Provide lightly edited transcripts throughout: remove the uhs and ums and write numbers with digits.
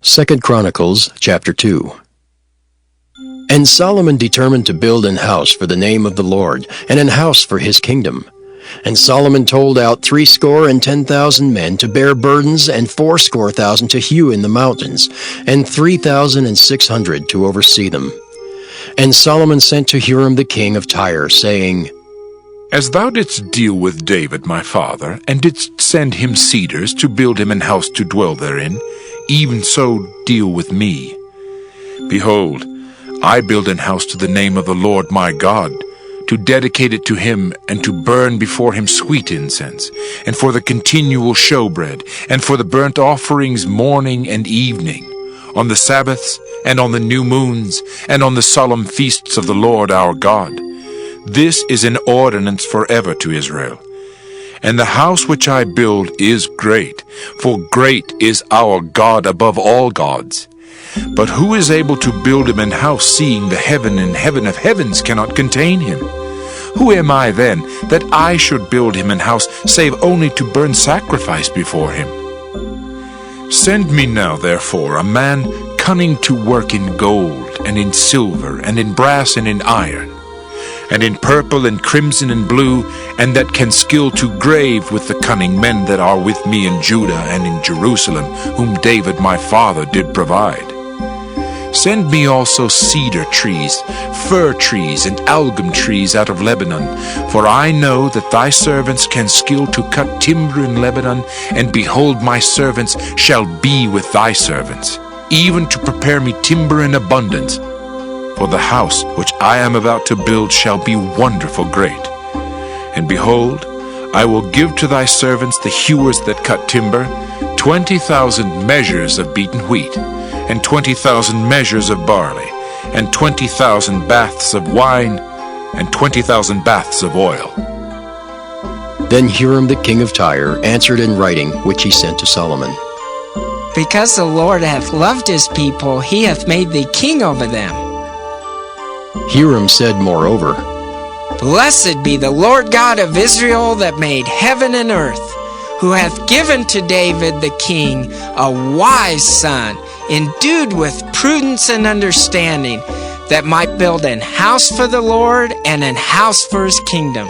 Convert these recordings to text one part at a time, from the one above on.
2 Chronicles chapter 2. And Solomon determined to build an house for the name of the Lord, and an house for his kingdom. And Solomon told out 70,000 men to bear burdens, and 80,000 to hew in the mountains, and 3,600 to oversee them. And Solomon sent to Hiram the king of Tyre, saying, As thou didst deal with David my father, and didst send him cedars to build him an house to dwell therein, even so deal with me. Behold, I build an house to the name of the Lord my God, to dedicate it to him, and to burn before him sweet incense, and for the continual showbread, and for the burnt offerings morning and evening, on the Sabbaths, and on the new moons, and on the solemn feasts of the Lord our God. This is an ordinance forever to Israel. And the house which I build is great, for great is our God above all gods. But who is able to build him an house, seeing the heaven and heaven of heavens cannot contain him? Who am I then, that I should build him an house, save only to burn sacrifice before him? Send me now, therefore, a man cunning to work in gold, and in silver, and in brass, and in iron, and in purple and crimson and blue, and that can skill to grave with the cunning men that are with me in Judah and in Jerusalem, whom David my father did provide. Send me also cedar trees, fir trees, and algum trees out of Lebanon, for I know that thy servants can skill to cut timber in Lebanon, and behold, my servants shall be with thy servants, even to prepare me timber in abundance. For the house which I am about to build shall be wonderful great. And behold, I will give to thy servants the hewers that cut timber 20,000 measures of beaten wheat, and 20,000 measures of barley, and 20,000 baths of wine, and 20,000 baths of oil. Then Hiram the king of Tyre answered in writing, which he sent to Solomon. Because the Lord hath loved his people, he hath made thee king over them. Hiram said moreover, Blessed be the Lord God of Israel, that made heaven and earth, who hath given to David the king a wise son, endued with prudence and understanding, that might build an house for the Lord, and an house for his kingdom.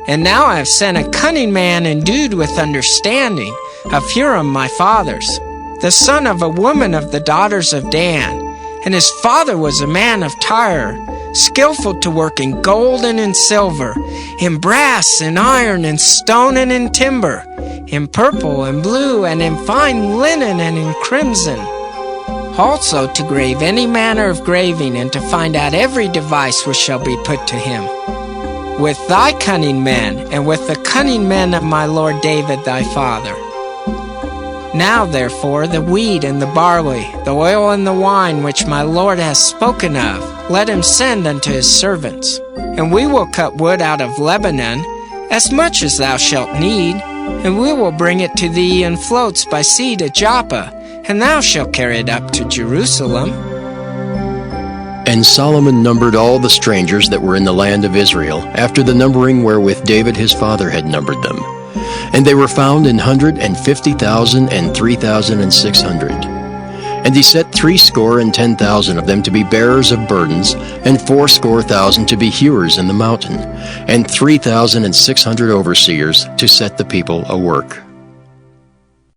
And now I have sent a cunning man endued with understanding of Hiram my father's, the son of a woman of the daughters of Dan. And his father was a man of Tyre, skillful to work in gold and in silver, in brass and iron and stone and in timber, in purple and blue and in fine linen and in crimson. Also to grave any manner of graving, and to find out every device which shall be put to him. With thy cunning men, and with the cunning men of my lord David thy father. Now therefore the wheat and the barley, the oil and the wine, which my lord hath spoken of, let him send unto his servants. And we will cut wood out of Lebanon, as much as thou shalt need, and we will bring it to thee in floats by sea to Joppa, and thou shalt carry it up to Jerusalem. And Solomon numbered all the strangers that were in the land of Israel, after the numbering wherewith David his father had numbered them. And they were found 150,000 and 3,600. And he set 70,000 of them to be bearers of burdens, and 80,000 to be hewers in the mountain, and 3,600 overseers to set the people a work.